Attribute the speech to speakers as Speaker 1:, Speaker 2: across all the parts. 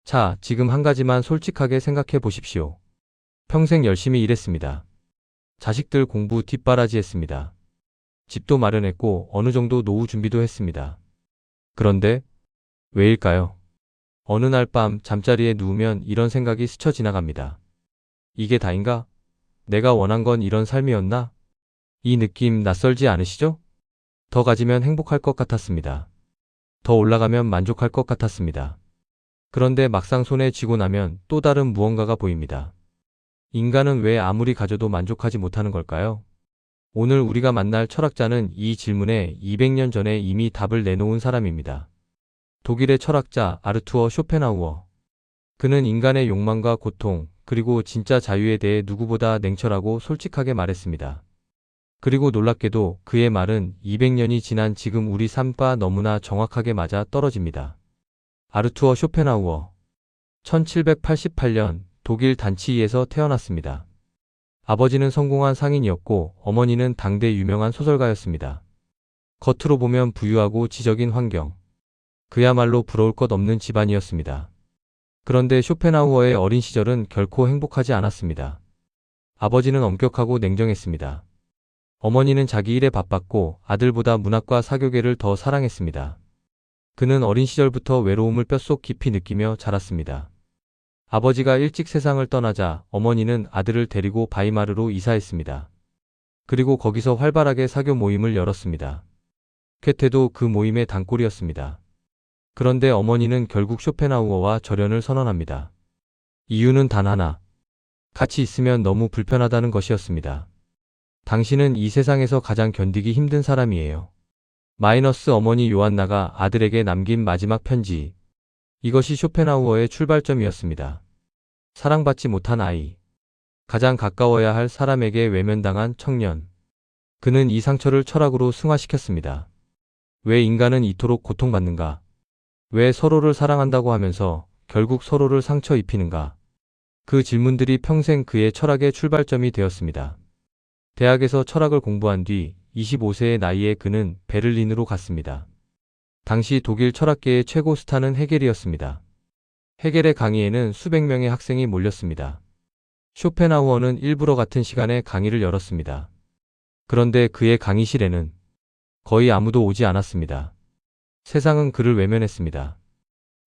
Speaker 1: 자, 지금 한 가지만 솔직하게 생각해 보십시오. 평생 열심히 일했습니다. 자식들 공부 뒷바라지 했습니다. 집도 마련했고 어느 정도 노후 준비도 했습니다. 그런데 왜일까요? 어느 날 밤 잠자리에 누우면 이런 생각이 스쳐 지나갑니다. 이게 다인가? 내가 원한 건 이런 삶이었나? 이 느낌 낯설지 않으시죠? 더 가지면 행복할 것 같았습니다. 더 올라가면 만족할 것 같았습니다. 그런데 막상 손에 쥐고 나면 또 다른 무언가가 보입니다. 인간은 왜 아무리 가져도 만족하지 못하는 걸까요? 오늘 우리가 만날 철학자는 이 질문에 200년 전에 이미 답을 내놓은 사람입니다. 독일의 철학자 아르투어 쇼펜하우어. 그는 인간의 욕망과 고통, 그리고 진짜 자유에 대해 누구보다 냉철하고 솔직하게 말했습니다. 그리고 놀랍게도 그의 말은 200년이 지난 지금 우리 삶과 너무나 정확하게 맞아 떨어집니다. 아르투어 쇼펜하우어. 1788년 독일 단치히에서 태어났습니다. 아버지는 성공한 상인이었고 어머니는 당대 유명한 소설가였습니다. 겉으로 보면 부유하고 지적인 환경. 그야말로 부러울 것 없는 집안이었습니다. 그런데 쇼펜하우어의 어린 시절은 결코 행복하지 않았습니다. 아버지는 엄격하고 냉정했습니다. 어머니는 자기 일에 바빴고 아들보다 문학과 사교계를 더 사랑했습니다. 그는 어린 시절부터 외로움을 뼛속 깊이 느끼며 자랐습니다. 아버지가 일찍 세상을 떠나자 어머니는 아들을 데리고 바이마르로 이사했습니다. 그리고 거기서 활발하게 사교 모임을 열었습니다. 쾌테도 그 모임의 단골이었습니다. 그런데 어머니는 결국 쇼펜하우어와 절연을 선언합니다. 이유는 단 하나. 같이 있으면 너무 불편하다는 것이었습니다. 당신은 이 세상에서 가장 견디기 힘든 사람이에요. 마이너스 어머니 요한나가 아들에게 남긴 마지막 편지. 이것이 쇼펜하우어의 출발점이었습니다. 사랑받지 못한 아이. 가장 가까워야 할 사람에게 외면당한 청년. 그는 이 상처를 철학으로 승화시켰습니다. 왜 인간은 이토록 고통받는가? 왜 서로를 사랑한다고 하면서 결국 서로를 상처 입히는가? 그 질문들이 평생 그의 철학의 출발점이 되었습니다. 대학에서 철학을 공부한 뒤 25세의 나이에 그는 베를린으로 갔습니다. 당시 독일 철학계의 최고 스타는 헤겔이었습니다. 헤겔의 강의에는 수백 명의 학생이 몰렸습니다. 쇼펜하우어는 일부러 같은 시간에 강의를 열었습니다. 그런데 그의 강의실에는 거의 아무도 오지 않았습니다. 세상은 그를 외면했습니다.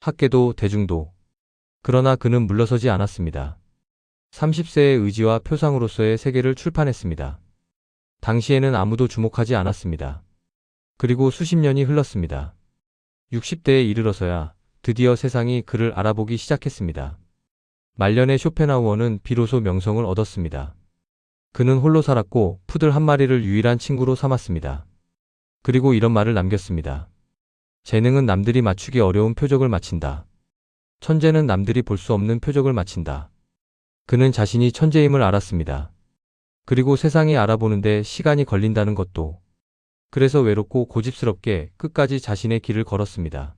Speaker 1: 학계도 대중도. 그러나 그는 물러서지 않았습니다. 30세의 의지와 표상으로서의 세계를 출판했습니다. 당시에는 아무도 주목하지 않았습니다. 그리고 수십 년이 흘렀습니다. 60대에 이르러서야 드디어 세상이 그를 알아보기 시작했습니다. 말년의 쇼펜하우어는 비로소 명성을 얻었습니다. 그는 홀로 살았고 푸들 한 마리를 유일한 친구로 삼았습니다. 그리고 이런 말을 남겼습니다. 재능은 남들이 맞추기 어려운 표적을 맞힌다. 천재는 남들이 볼 수 없는 표적을 맞힌다. 그는 자신이 천재임을 알았습니다. 그리고 세상이 알아보는데 시간이 걸린다는 것도. 그래서 외롭고 고집스럽게 끝까지 자신의 길을 걸었습니다.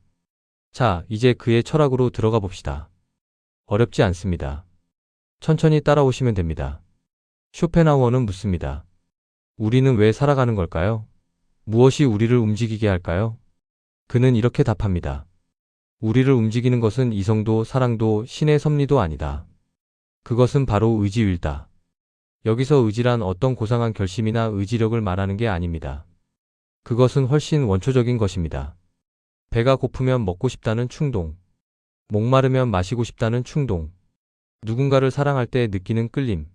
Speaker 1: 자, 이제 그의 철학으로 들어가 봅시다. 어렵지 않습니다. 천천히 따라오시면 됩니다. 쇼펜하우어는 묻습니다. 우리는 왜 살아가는 걸까요? 무엇이 우리를 움직이게 할까요? 그는 이렇게 답합니다. 우리를 움직이는 것은 이성도 사랑도 신의 섭리도 아니다. 그것은 바로 의지일다. 여기서 의지란 어떤 고상한 결심이나 의지력을 말하는 게 아닙니다. 그것은 훨씬 원초적인 것입니다. 배가 고프면 먹고 싶다는 충동, 목마르면 마시고 싶다는 충동, 누군가를 사랑할 때 느끼는 끌림,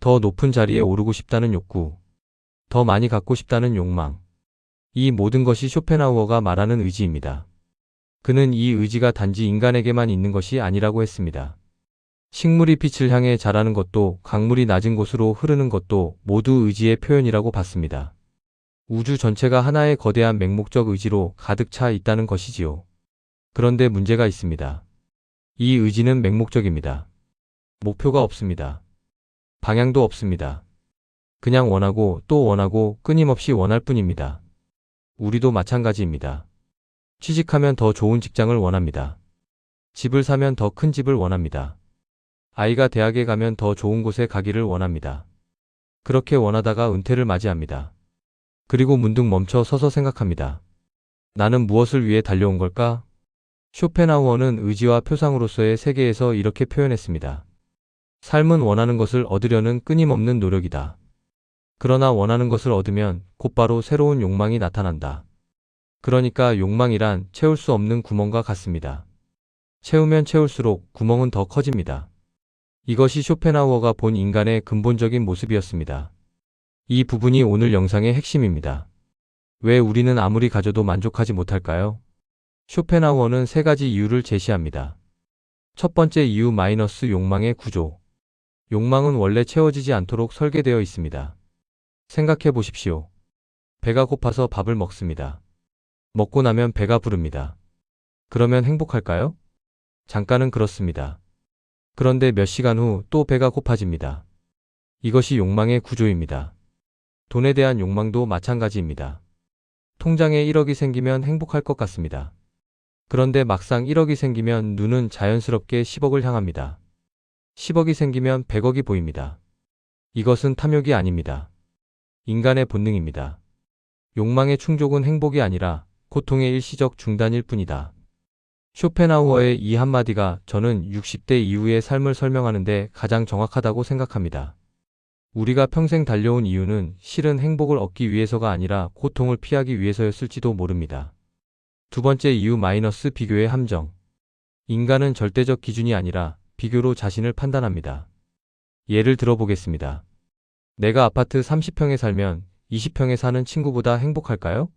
Speaker 1: 더 높은 자리에 오르고 싶다는 욕구, 더 많이 갖고 싶다는 욕망. 이 모든 것이 쇼펜하우어가 말하는 의지입니다. 그는 이 의지가 단지 인간에게만 있는 것이 아니라고 했습니다. 식물이 빛을 향해 자라는 것도 강물이 낮은 곳으로 흐르는 것도 모두 의지의 표현이라고 봤습니다. 우주 전체가 하나의 거대한 맹목적 의지로 가득 차 있다는 것이지요. 그런데 문제가 있습니다. 이 의지는 맹목적입니다. 목표가 없습니다. 방향도 없습니다. 그냥 원하고 또 원하고 끊임없이 원할 뿐입니다. 우리도 마찬가지입니다. 취직하면 더 좋은 직장을 원합니다. 집을 사면 더 큰 집을 원합니다. 아이가 대학에 가면 더 좋은 곳에 가기를 원합니다. 그렇게 원하다가 은퇴를 맞이합니다. 그리고 문득 멈춰 서서 생각합니다. 나는 무엇을 위해 달려온 걸까? 쇼펜하우어는 의지와 표상으로서의 세계에서 이렇게 표현했습니다. 삶은 원하는 것을 얻으려는 끊임없는 노력이다. 그러나 원하는 것을 얻으면 곧바로 새로운 욕망이 나타난다. 그러니까 욕망이란 채울 수 없는 구멍과 같습니다. 채우면 채울수록 구멍은 더 커집니다. 이것이 쇼펜하우어가 본 인간의 근본적인 모습이었습니다. 이 부분이 오늘 영상의 핵심입니다. 왜 우리는 아무리 가져도 만족하지 못할까요? 쇼펜하우어는 세 가지 이유를 제시합니다. 첫 번째 이유 마이너스 욕망의 구조. 욕망은 원래 채워지지 않도록 설계되어 있습니다. 생각해 보십시오. 배가 고파서 밥을 먹습니다. 먹고 나면 배가 부릅니다. 그러면 행복할까요? 잠깐은 그렇습니다. 그런데 몇 시간 후 또 배가 고파집니다. 이것이 욕망의 구조입니다. 돈에 대한 욕망도 마찬가지입니다. 통장에 1억이 생기면 행복할 것 같습니다. 그런데 막상 1억이 생기면 눈은 자연스럽게 10억을 향합니다. 10억이 생기면 100억이 보입니다. 이것은 탐욕이 아닙니다. 인간의 본능입니다. 욕망의 충족은 행복이 아니라 고통의 일시적 중단일 뿐이다. 쇼펜하우어의 이 한마디가 저는 60대 이후의 삶을 설명하는데 가장 정확하다고 생각합니다. 우리가 평생 달려온 이유는 실은 행복을 얻기 위해서가 아니라 고통을 피하기 위해서였을지도 모릅니다. 두 번째 이유 마이너스 비교의 함정. 인간은 절대적 기준이 아니라 비교로 자신을 판단합니다. 예를 들어보겠습니다. 내가 아파트 30평에 살면 20평에 사는 친구보다 행복할까요?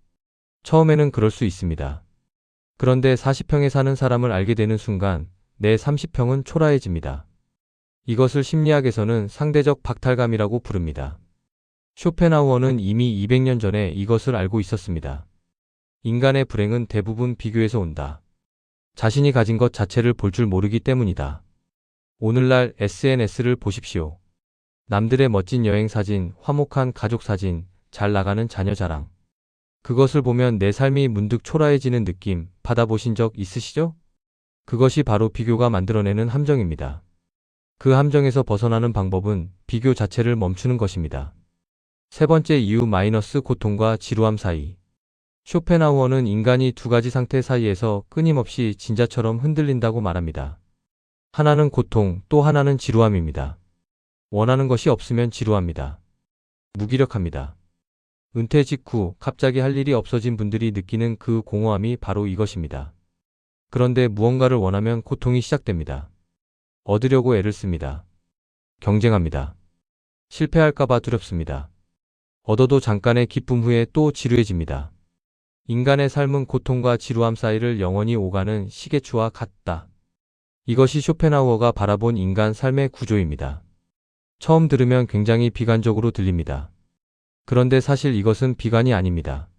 Speaker 1: 처음에는 그럴 수 있습니다. 그런데 40평에 사는 사람을 알게 되는 순간 내 30평은 초라해집니다. 이것을 심리학에서는 상대적 박탈감이라고 부릅니다. 쇼펜하우어는 이미 200년 전에 이것을 알고 있었습니다. 인간의 불행은 대부분 비교에서 온다. 자신이 가진 것 자체를 볼 줄 모르기 때문이다. 오늘날 SNS를 보십시오. 남들의 멋진 여행 사진, 화목한 가족 사진, 잘 나가는 자녀 자랑. 그것을 보면 내 삶이 문득 초라해지는 느낌 받아보신 적 있으시죠? 그것이 바로 비교가 만들어내는 함정입니다. 그 함정에서 벗어나는 방법은 비교 자체를 멈추는 것입니다. 세 번째 이유 마이너스 고통과 지루함 사이. 쇼펜하우어는 인간이 두 가지 상태 사이에서 끊임없이 진자처럼 흔들린다고 말합니다. 하나는 고통, 또 하나는 지루함입니다. 원하는 것이 없으면 지루합니다. 무기력합니다. 은퇴 직후 갑자기 할 일이 없어진 분들이 느끼는 그 공허함이 바로 이것입니다. 그런데 무언가를 원하면 고통이 시작됩니다. 얻으려고 애를 씁니다. 경쟁합니다. 실패할까봐 두렵습니다. 얻어도 잠깐의 기쁨 후에 또 지루해집니다. 인간의 삶은 고통과 지루함 사이를 영원히 오가는 시계추와 같다. 이것이 쇼펜하우어가 바라본 인간 삶의 구조입니다. 처음 들으면 굉장히 비관적으로 들립니다. 그런데 사실 이것은 비관이 아닙니다.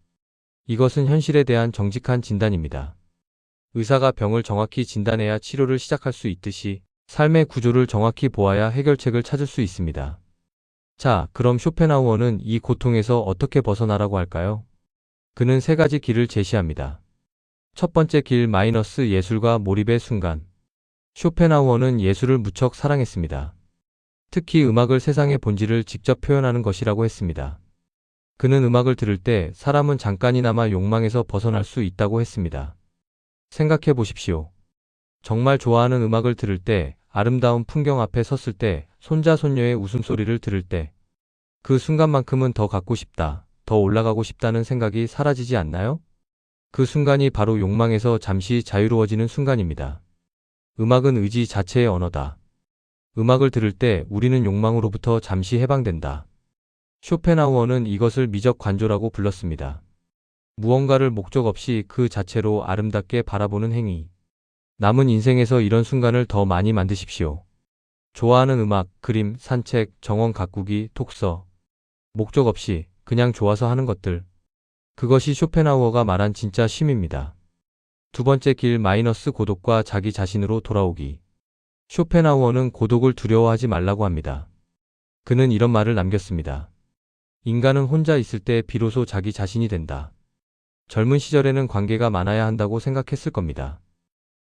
Speaker 1: 이것은 현실에 대한 정직한 진단입니다. 의사가 병을 정확히 진단해야 치료를 시작할 수 있듯이 삶의 구조를 정확히 보아야 해결책을 찾을 수 있습니다. 자, 그럼 쇼펜하우어는 이 고통에서 어떻게 벗어나라고 할까요? 그는 세 가지 길을 제시합니다. 첫 번째 길 마이너스 예술과 몰입의 순간. 쇼펜하우어는 예술을 무척 사랑했습니다. 특히 음악을 세상의 본질을 직접 표현하는 것이라고 했습니다. 그는 음악을 들을 때 사람은 잠깐이나마 욕망에서 벗어날 수 있다고 했습니다. 생각해 보십시오. 정말 좋아하는 음악을 들을 때, 아름다운 풍경 앞에 섰을 때, 손자 손녀의 웃음소리를 들을 때, 그 순간만큼은 더 갖고 싶다, 더 올라가고 싶다는 생각이 사라지지 않나요? 그 순간이 바로 욕망에서 잠시 자유로워지는 순간입니다. 음악은 의지 자체의 언어다. 음악을 들을 때 우리는 욕망으로부터 잠시 해방된다. 쇼펜하우어는 이것을 미적 관조라고 불렀습니다. 무언가를 목적 없이 그 자체로 아름답게 바라보는 행위. 남은 인생에서 이런 순간을 더 많이 만드십시오. 좋아하는 음악, 그림, 산책, 정원 가꾸기, 독서. 목적 없이 그냥 좋아서 하는 것들. 그것이 쇼펜하우어가 말한 진짜 쉼입니다. 두 번째 길 마이너스 고독과 자기 자신으로 돌아오기. 쇼펜하우어는 고독을 두려워하지 말라고 합니다. 그는 이런 말을 남겼습니다. 인간은 혼자 있을 때 비로소 자기 자신이 된다. 젊은 시절에는 관계가 많아야 한다고 생각했을 겁니다.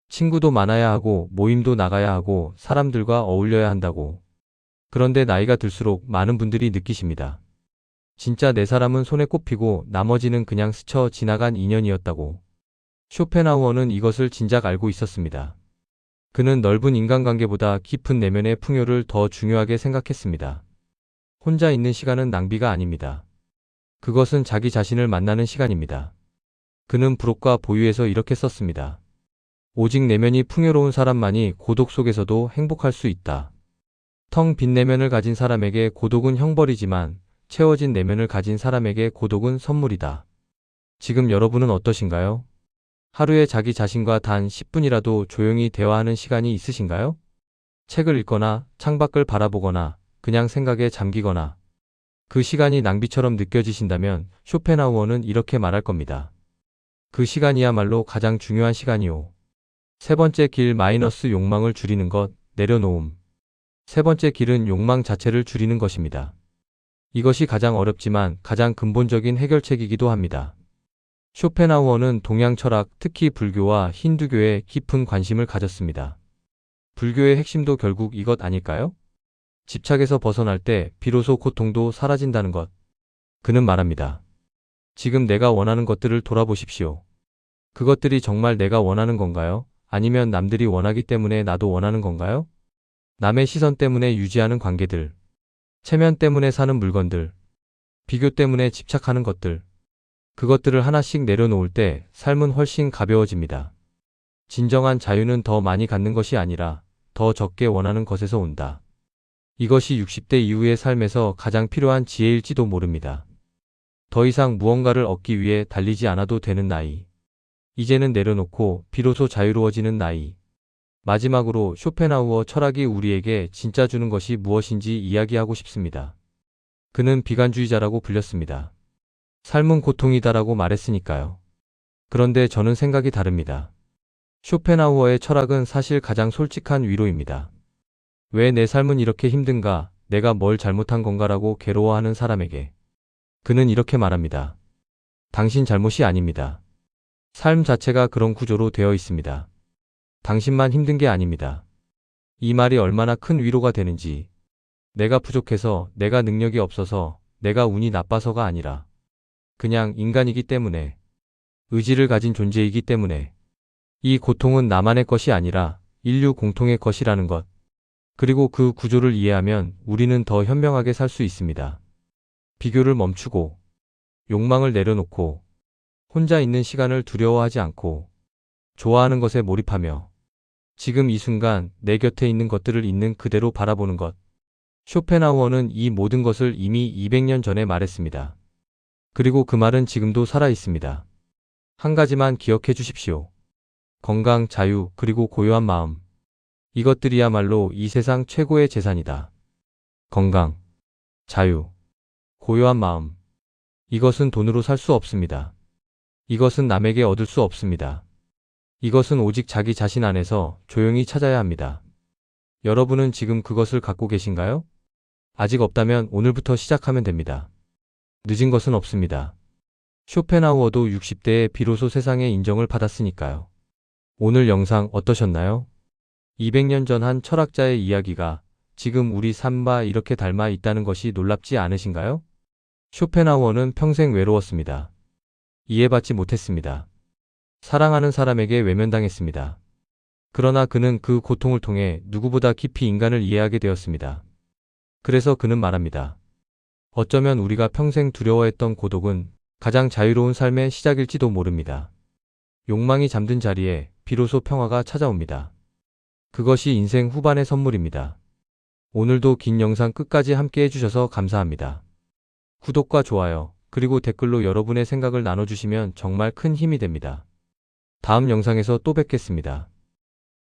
Speaker 1: 친구도 많아야 하고 모임도 나가야 하고 사람들과 어울려야 한다고. 그런데 나이가 들수록 많은 분들이 느끼십니다. 진짜 내 사람은 손에 꼽히고 나머지는 그냥 스쳐 지나간 인연이었다고. 쇼펜하우어는 이것을 진작 알고 있었습니다. 그는 넓은 인간관계보다 깊은 내면의 풍요를 더 중요하게 생각했습니다. 혼자 있는 시간은 낭비가 아닙니다. 그것은 자기 자신을 만나는 시간입니다. 그는 브록과 보유에서 이렇게 썼습니다. 오직 내면이 풍요로운 사람만이 고독 속에서도 행복할 수 있다. 텅 빈 내면을 가진 사람에게 고독은 형벌이지만 채워진 내면을 가진 사람에게 고독은 선물이다. 지금 여러분은 어떠신가요? 하루에 자기 자신과 단 10분이라도 조용히 대화하는 시간이 있으신가요? 책을 읽거나 창밖을 바라보거나 그냥 생각에 잠기거나 그 시간이 낭비처럼 느껴지신다면 쇼펜하우어는 이렇게 말할 겁니다. 그 시간이야말로 가장 중요한 시간이오. 세 번째 길 마이너스 욕망을 줄이는 것, 내려놓음. 세 번째 길은 욕망 자체를 줄이는 것입니다. 이것이 가장 어렵지만 가장 근본적인 해결책이기도 합니다. 쇼펜하우어는 동양 철학, 특히 불교와 힌두교에 깊은 관심을 가졌습니다. 불교의 핵심도 결국 이것 아닐까요? 집착에서 벗어날 때 비로소 고통도 사라진다는 것. 그는 말합니다. 지금 내가 원하는 것들을 돌아보십시오. 그것들이 정말 내가 원하는 건가요? 아니면 남들이 원하기 때문에 나도 원하는 건가요? 남의 시선 때문에 유지하는 관계들, 체면 때문에 사는 물건들, 비교 때문에 집착하는 것들. 그것들을 하나씩 내려놓을 때 삶은 훨씬 가벼워집니다. 진정한 자유는 더 많이 갖는 것이 아니라 더 적게 원하는 것에서 온다. 이것이 60대 이후의 삶에서 가장 필요한 지혜일지도 모릅니다. 더 이상 무언가를 얻기 위해 달리지 않아도 되는 나이. 이제는 내려놓고 비로소 자유로워지는 나이. 마지막으로 쇼펜하우어 철학이 우리에게 진짜 주는 것이 무엇인지 이야기하고 싶습니다. 그는 비관주의자라고 불렸습니다. 삶은 고통이다라고 말했으니까요. 그런데 저는 생각이 다릅니다. 쇼펜하우어의 철학은 사실 가장 솔직한 위로입니다. 왜 내 삶은 이렇게 힘든가, 내가 뭘 잘못한 건가라고 괴로워하는 사람에게. 그는 이렇게 말합니다. 당신 잘못이 아닙니다. 삶 자체가 그런 구조로 되어 있습니다. 당신만 힘든 게 아닙니다. 이 말이 얼마나 큰 위로가 되는지. 내가 부족해서, 내가 능력이 없어서, 내가 운이 나빠서가 아니라 그냥 인간이기 때문에, 의지를 가진 존재이기 때문에 이 고통은 나만의 것이 아니라 인류 공통의 것이라는 것. 그리고 그 구조를 이해하면 우리는 더 현명하게 살 수 있습니다. 비교를 멈추고, 욕망을 내려놓고, 혼자 있는 시간을 두려워하지 않고, 좋아하는 것에 몰입하며, 지금 이 순간 내 곁에 있는 것들을 있는 그대로 바라보는 것. 쇼펜하우어는 이 모든 것을 이미 200년 전에 말했습니다. 그리고 그 말은 지금도 살아 있습니다. 한 가지만 기억해 주십시오. 건강, 자유, 그리고 고요한 마음. 이것들이야말로 이 세상 최고의 재산이다. 건강, 자유, 고요한 마음. 이것은 돈으로 살 수 없습니다. 이것은 남에게 얻을 수 없습니다. 이것은 오직 자기 자신 안에서 조용히 찾아야 합니다. 여러분은 지금 그것을 갖고 계신가요? 아직 없다면 오늘부터 시작하면 됩니다. 늦은 것은 없습니다. 쇼펜하우어도 60대에 비로소 세상의 인정을 받았으니까요. 오늘 영상 어떠셨나요? 200년 전 한 철학자의 이야기가 지금 우리 삶과 이렇게 닮아 있다는 것이 놀랍지 않으신가요? 쇼펜하우어는 평생 외로웠습니다. 이해받지 못했습니다. 사랑하는 사람에게 외면당했습니다. 그러나 그는 그 고통을 통해 누구보다 깊이 인간을 이해하게 되었습니다. 그래서 그는 말합니다. 어쩌면 우리가 평생 두려워했던 고독은 가장 자유로운 삶의 시작일지도 모릅니다. 욕망이 잠든 자리에 비로소 평화가 찾아옵니다. 그것이 인생 후반의 선물입니다. 오늘도 긴 영상 끝까지 함께 해주셔서 감사합니다. 구독과 좋아요, 그리고 댓글로 여러분의 생각을 나눠주시면 정말 큰 힘이 됩니다. 다음 영상에서 또 뵙겠습니다.